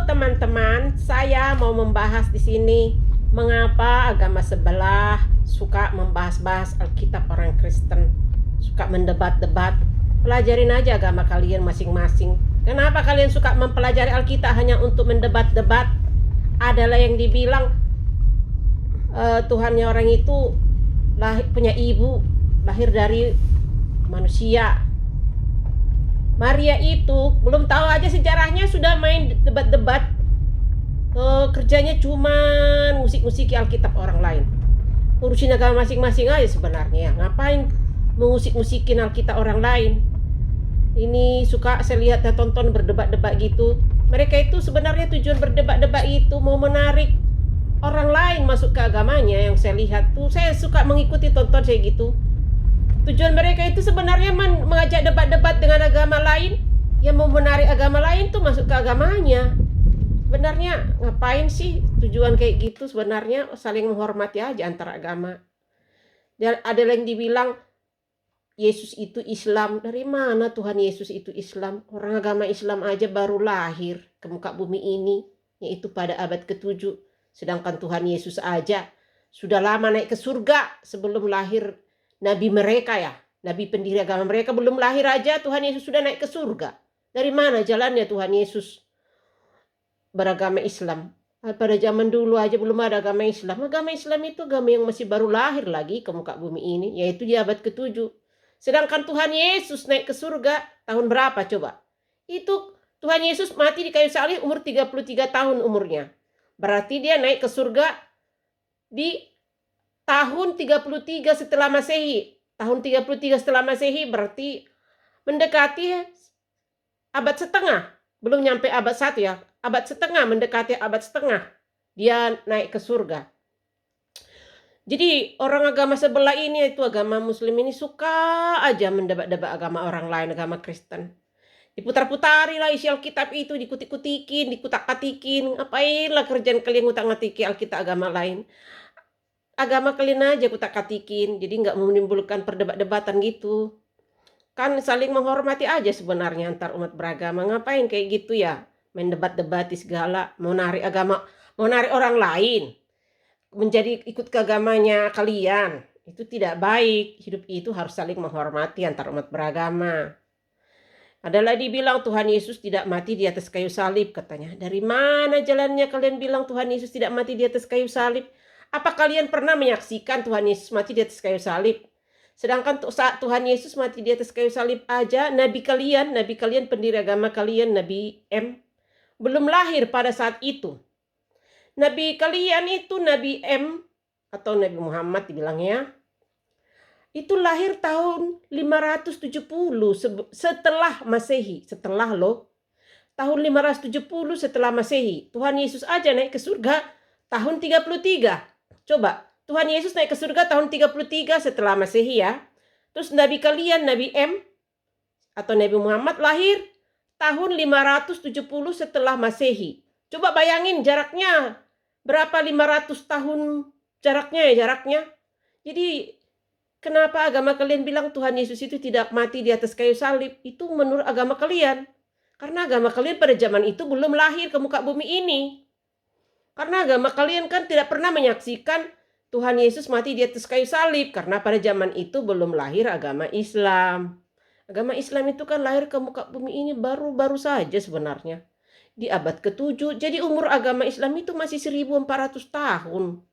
teman-teman, saya mau membahas di sini mengapa agama sebelah suka membahas-bahas Alkitab orang Kristen, suka mendebat-debat. Pelajarin aja agama kalian masing-masing. Kenapa kalian suka mempelajari Alkitab hanya untuk mendebat-debat? Adalah yang dibilang Tuhannya orang itu punya ibu, lahir dari manusia. Maria itu belum tahu aja sejarahnya sudah main debat-debat. Kerjanya cuma musik-musiki Alkitab orang lain. Urusin agama masing-masing aja sebenarnya. Ngapain mengusik-musikin Alkitab orang lain? Ini suka saya lihat dan tonton berdebat-debat gitu. Mereka itu sebenarnya tujuan berdebat-debat itu mau menarik orang lain masuk ke agamanya. Yang saya lihat tuh, saya suka mengikuti tonton kayak gitu. Tujuan mereka itu sebenarnya mengajak debat-debat dengan agama lain, yang mau menarik agama lain tuh masuk ke agamanya. Sebenarnya ngapain sih tujuan kayak gitu? Sebenarnya saling menghormati aja antara agama. Dan ada yang dibilang Yesus itu Islam. Dari mana Tuhan Yesus itu Islam? Orang agama Islam aja baru lahir ke muka bumi ini, yaitu pada abad ke-7. Sedangkan Tuhan Yesus aja sudah lama naik ke surga sebelum lahir nabi mereka ya. Nabi pendiri agama mereka belum lahir aja Tuhan Yesus sudah naik ke surga. Dari mana jalannya Tuhan Yesus beragama Islam? Pada zaman dulu aja belum ada agama Islam. Agama Islam itu agama yang masih baru lahir lagi ke muka bumi ini, yaitu di abad ke-7. Sedangkan Tuhan Yesus naik ke surga tahun berapa coba? Itu Tuhan Yesus mati di kayu salib umur 33 tahun umurnya. Berarti dia naik ke surga di tahun 33 setelah Masehi. Tahun 33 setelah Masehi berarti mendekati abad setengah. Belum nyampe abad 1 ya. Abad setengah, mendekati abad setengah. Dia naik ke surga. Jadi orang agama sebelah ini, itu agama Muslim ini, suka aja mendebat-debat agama orang lain, agama Kristen. Diputar-putari lah isi Alkitab itu, dikutik-kutikin, dikutak-katikin. Ngapainlah kerjaan kalian ngutak-ngatiki Alkitab agama lain? Agama kalian aja kutak-katikin, jadi nggak menimbulkan perdebat-debatan gitu. Kan saling menghormati aja sebenarnya antar umat beragama. Ngapain kayak gitu ya? Main debat-debati segala, mau narik agama, mau narik orang lain menjadi ikut ke agamanya kalian. Itu tidak baik. Hidup itu harus saling menghormati antar umat beragama. Adalah dibilang Tuhan Yesus tidak mati di atas kayu salib katanya. Dari mana jalannya kalian bilang Tuhan Yesus tidak mati di atas kayu salib? Apa kalian pernah menyaksikan Tuhan Yesus mati di atas kayu salib? Sedangkan saat Tuhan Yesus mati di atas kayu salib aja, nabi kalian pendiri agama kalian, Nabi M, belum lahir pada saat itu. Nabi kalian itu Nabi M atau Nabi Muhammad dibilangnya, itu lahir tahun 570 setelah Masehi. Setelah loh. Tahun 570 setelah Masehi. Tuhan Yesus aja naik ke surga tahun 33. Coba, Tuhan Yesus naik ke surga tahun 33 setelah Masehi ya. Terus Nabi kalian, Nabi M atau Nabi Muhammad lahir tahun 570 setelah Masehi. Coba bayangin jaraknya. Berapa 500 tahun jaraknya. Jadi kenapa agama kalian bilang Tuhan Yesus itu tidak mati di atas kayu salib? Itu menurut agama kalian. Karena agama kalian pada zaman itu belum lahir ke muka bumi ini. Karena agama kalian kan tidak pernah menyaksikan Tuhan Yesus mati di atas kayu salib. Karena pada zaman itu belum lahir agama Islam. Agama Islam itu kan lahir ke muka bumi ini baru-baru saja sebenarnya. Di abad ke-7. Jadi umur agama Islam itu masih 1400 tahun.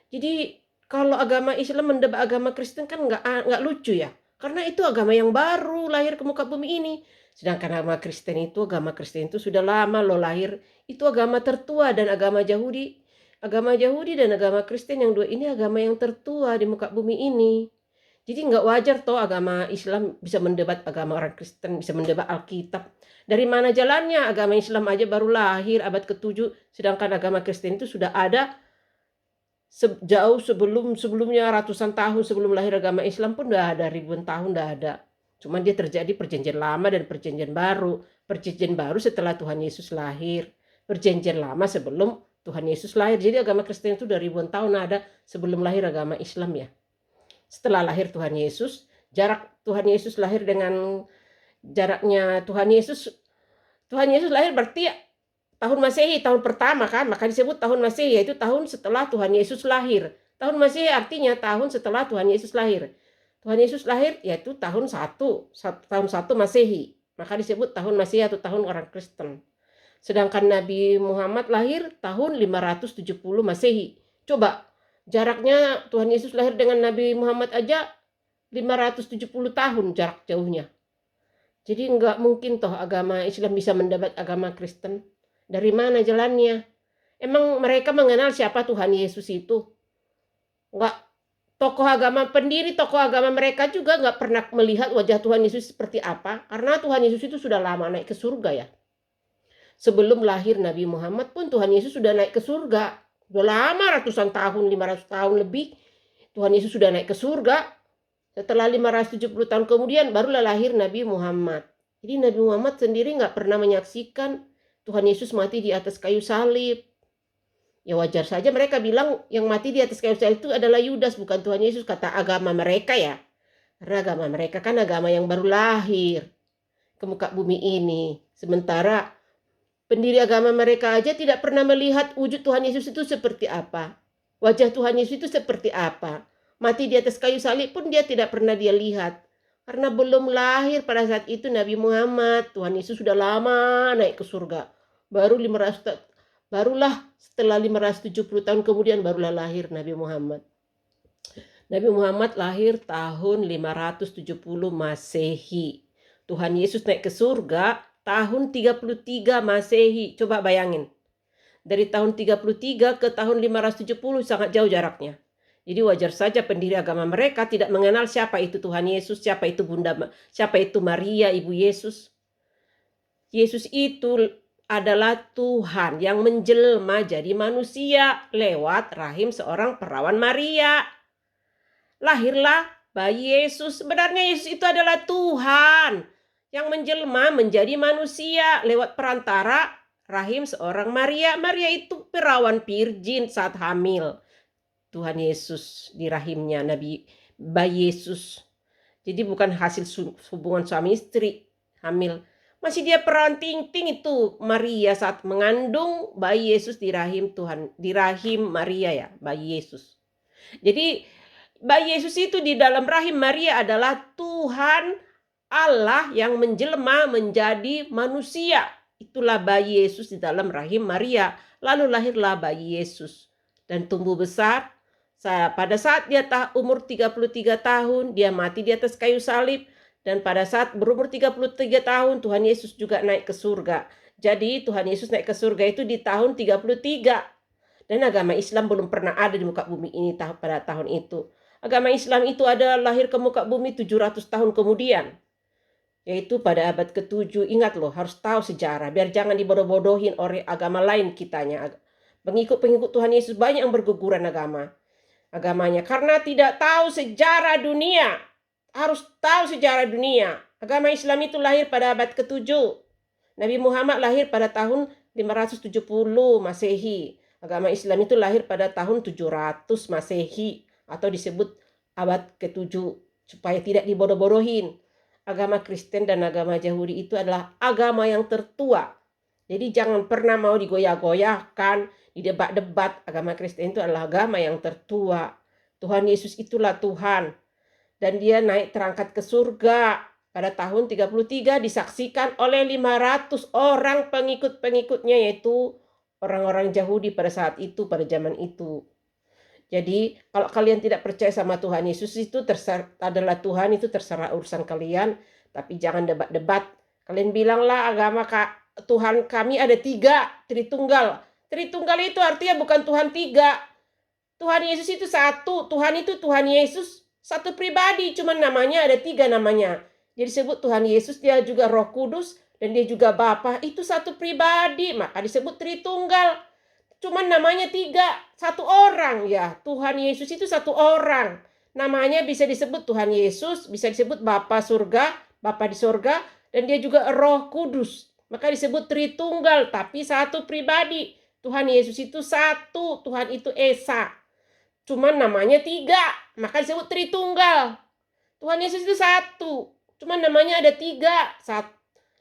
Jadi kalau agama Islam mendebat agama Kristen kan nggak lucu ya. Karena itu agama yang baru lahir ke muka bumi ini. Sedangkan agama Kristen itu sudah lama loh lahir. Itu agama tertua dan agama Yahudi. Agama Yahudi dan agama Kristen yang dua ini agama yang tertua di muka bumi ini. Jadi nggak wajar toh agama Islam bisa mendebat agama orang Kristen, bisa mendebat Alkitab. Dari mana jalannya? Agama Islam aja baru lahir abad ke-7, sedangkan agama Kristen itu sudah ada jauh sebelumnya, ratusan tahun sebelum lahir agama Islam pun udah ada, ribuan tahun udah ada. Cuma dia terjadi perjanjian lama dan perjanjian baru. Perjanjian baru setelah Tuhan Yesus lahir. Perjanjian lama sebelum Tuhan Yesus lahir. Jadi agama Kristen itu udah ribuan tahun ada sebelum lahir agama Islam ya. Setelah lahir Tuhan Yesus, jarak Tuhan Yesus lahir dengan jaraknya Tuhan Yesus lahir berarti tahun Masehi, tahun pertama kan, maka disebut tahun Masehi, yaitu tahun setelah Tuhan Yesus lahir. Tahun Masehi artinya tahun setelah Tuhan Yesus lahir. Tuhan Yesus lahir yaitu tahun 1 Masehi. Maka disebut tahun Masehi atau tahun orang Kristen. Sedangkan Nabi Muhammad lahir tahun 570 Masehi. Coba, jaraknya Tuhan Yesus lahir dengan Nabi Muhammad aja 570 tahun jarak jauhnya. Jadi nggak mungkin toh agama Islam bisa mendapat agama Kristen. Dari mana jalannya? Emang mereka mengenal siapa Tuhan Yesus itu? Nggak, pendiri tokoh agama mereka juga nggak pernah melihat wajah Tuhan Yesus seperti apa. Karena Tuhan Yesus itu sudah lama naik ke surga ya. Sebelum lahir Nabi Muhammad pun Tuhan Yesus sudah naik ke surga. Sudah lama, ratusan tahun, 500 tahun lebih. Tuhan Yesus sudah naik ke surga. Setelah 570 tahun kemudian barulah lahir Nabi Muhammad. Jadi Nabi Muhammad sendiri nggak pernah menyaksikan Tuhan Yesus mati di atas kayu salib. Ya wajar saja mereka bilang yang mati di atas kayu salib itu adalah Yudas, bukan Tuhan Yesus, kata agama mereka ya. Karena agama mereka kan agama yang baru lahir ke muka bumi ini. Sementara pendiri agama mereka aja tidak pernah melihat wujud Tuhan Yesus itu seperti apa. Wajah Tuhan Yesus itu seperti apa. Mati di atas kayu salib pun dia tidak pernah dia lihat. Karena belum lahir pada saat itu Nabi Muhammad. Tuhan Yesus sudah lama naik ke surga. Barulah setelah 570 tahun kemudian barulah lahir Nabi Muhammad. Nabi Muhammad lahir tahun 570 Masehi. Tuhan Yesus naik ke surga tahun 33 Masehi. Coba bayangin. Dari tahun 33 ke tahun 570 sangat jauh jaraknya. Jadi wajar saja pendiri agama mereka tidak mengenal siapa itu Tuhan Yesus, siapa itu Maria, ibu Yesus. Yesus itu adalah Tuhan yang menjelma jadi manusia lewat rahim seorang perawan Maria. Lahirlah bayi Yesus. Sebenarnya Yesus itu adalah Tuhan yang menjelma menjadi manusia lewat perantara rahim seorang Maria. Maria itu perawan virgin saat hamil Tuhan Yesus di rahimnya bayi Yesus. Jadi bukan hasil hubungan suami istri hamil. Masih dia perawan ting-ting itu Maria saat mengandung bayi Yesus di rahim Tuhan, di rahim Maria ya, bayi Yesus. Jadi bayi Yesus itu di dalam rahim Maria adalah Tuhan Allah yang menjelma menjadi manusia. Itulah bayi Yesus di dalam rahim Maria. Lalu lahirlah bayi Yesus dan tumbuh besar. Pada saat dia umur 33 tahun, dia mati di atas kayu salib. Dan pada saat berumur 33 tahun, Tuhan Yesus juga naik ke surga. Jadi Tuhan Yesus naik ke surga itu di tahun 33. Dan agama Islam belum pernah ada di muka bumi ini pada tahun itu. Agama Islam itu ada lahir ke muka bumi 700 tahun kemudian. Yaitu pada abad ke-7. Ingat loh, harus tahu sejarah. Biar jangan dibodoh-bodohin oleh agama lain kitanya. Pengikut-pengikut Tuhan Yesus banyak yang berguguran agamanya. Karena tidak tahu sejarah dunia. Harus tahu sejarah dunia. Agama Islam itu lahir pada abad ke-7. Nabi Muhammad lahir pada tahun 570 Masehi. Agama Islam itu lahir pada tahun 700 Masehi. Atau disebut abad ke-7. Supaya tidak dibodoh-bodohin. Agama Kristen dan agama Yahudi itu adalah agama yang tertua. Jadi jangan pernah mau digoyah-goyahkan, di debat-debat. Agama Kristen itu adalah agama yang tertua. Tuhan Yesus itulah Tuhan. Dan dia naik terangkat ke surga pada tahun 33 disaksikan oleh 500 orang pengikut-pengikutnya, yaitu orang-orang Yahudi pada saat itu, pada zaman itu. Jadi kalau kalian tidak percaya sama Tuhan Yesus itu adalah Tuhan, itu terserah urusan kalian. Tapi jangan debat-debat. Kalian bilanglah agama Tuhan kami ada 3, Tritunggal. Tritunggal itu artinya bukan Tuhan 3. Tuhan Yesus itu satu. Tuhan itu Tuhan Yesus satu pribadi. Cuman namanya ada 3 namanya. Jadi disebut Tuhan Yesus, dia juga Roh Kudus, dan dia juga Bapa. Itu satu pribadi. Maka disebut Tritunggal. Cuman namanya 3, satu orang ya. Tuhan Yesus itu satu orang. Namanya bisa disebut Tuhan Yesus, bisa disebut Bapa surga, Bapa di surga, dan dia juga Roh Kudus. Maka disebut Tritunggal, tapi satu pribadi. Tuhan Yesus itu satu, Tuhan itu Esa. Cuman namanya 3, maka disebut Tritunggal. Tuhan Yesus itu satu, cuman namanya ada 3.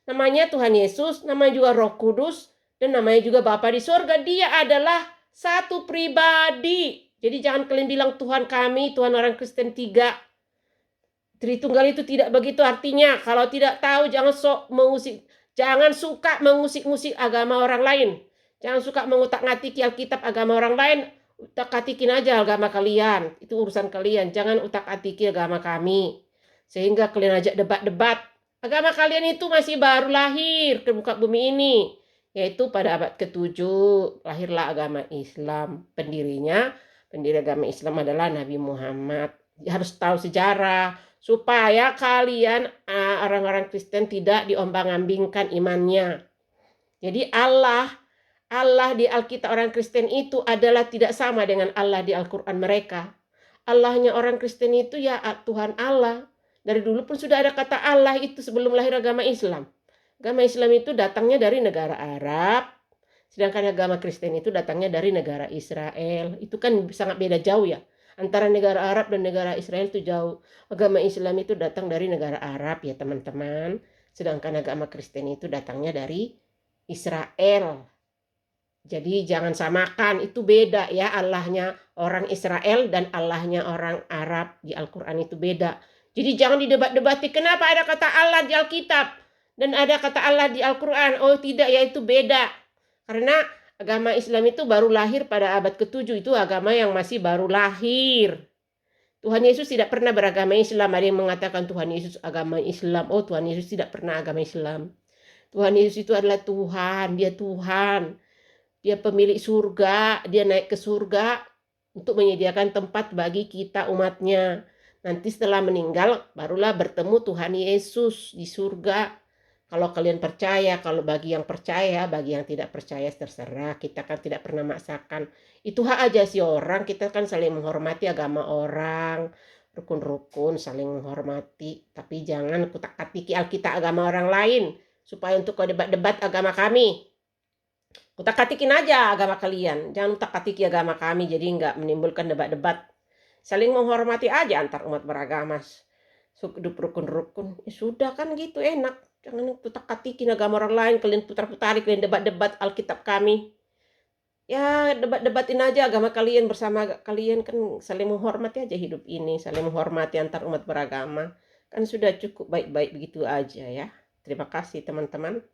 Namanya Tuhan Yesus, namanya juga Roh Kudus, Dan namanya juga Bapa di surga. Dia adalah satu pribadi. Jadi jangan kalian bilang Tuhan kami, Tuhan orang Kristen 3. Tritunggal itu tidak begitu artinya. Kalau tidak tahu jangan suka mengusik-musik agama orang lain. Jangan suka mengutak-ngatiki Alkitab agama orang lain. Utak-atikin aja agama kalian. Itu urusan kalian. Jangan utak-atiki agama kami. Sehingga kalian ajak debat-debat. Agama kalian itu masih baru lahir ke muka bumi ini. Yaitu pada abad ke-7 lahirlah agama Islam. Pendiri agama Islam adalah Nabi Muhammad. Harus tahu sejarah supaya kalian orang-orang Kristen tidak diombang-ambingkan imannya. Jadi Allah di Alkitab orang Kristen itu adalah tidak sama dengan Allah di Al-Quran mereka. Allahnya orang Kristen itu ya Tuhan Allah. Dari dulu pun sudah ada kata Allah itu sebelum lahir agama Islam. Agama Islam itu datangnya dari negara Arab. Sedangkan agama Kristen itu datangnya dari negara Israel. Itu kan sangat beda jauh ya. Antara negara Arab dan negara Israel itu jauh. Agama Islam itu datang dari negara Arab ya teman-teman. Sedangkan agama Kristen itu datangnya dari Israel. Jadi jangan samakan, itu beda ya, Allahnya orang Israel dan Allahnya orang Arab di Al-Quran itu beda. Jadi jangan didebat-debati kenapa ada kata Allah di Alkitab dan ada kata Allah di Al-Quran. Oh tidak ya, itu beda. Karena agama Islam itu baru lahir pada abad ke-7, itu agama yang masih baru lahir. Tuhan Yesus tidak pernah beragama Islam. Ada yang mengatakan Tuhan Yesus agama Islam. Oh, Tuhan Yesus tidak pernah agama Islam. Tuhan Yesus itu adalah Tuhan, dia Tuhan. Dia pemilik surga, dia naik ke surga untuk menyediakan tempat bagi kita umatnya. Nanti setelah meninggal barulah bertemu Tuhan Yesus di surga. Kalau kalian percaya, kalau bagi yang percaya, bagi yang tidak percaya terserah. Kita kan tidak pernah maksakan. Itu hak aja sih orang, kita kan saling menghormati agama orang. Rukun-rukun saling menghormati. Tapi jangan kutak-atiki Alkitab agama orang lain. Supaya untuk kau debat-debat agama kami. Utak-atikin aja agama kalian. Jangan utak-atiki agama kami jadi nggak menimbulkan debat-debat. Saling menghormati aja antar umat beragama. Hidup rukun-rukun. Ya sudah kan gitu enak. Jangan utak-atikin agama orang lain. Kalian putar-putari, kalian debat-debat Alkitab kami. Ya debat-debatin aja agama kalian bersama kalian. Kan saling menghormati aja hidup ini. Saling menghormati antar umat beragama. Kan sudah cukup baik-baik begitu aja ya. Terima kasih teman-teman.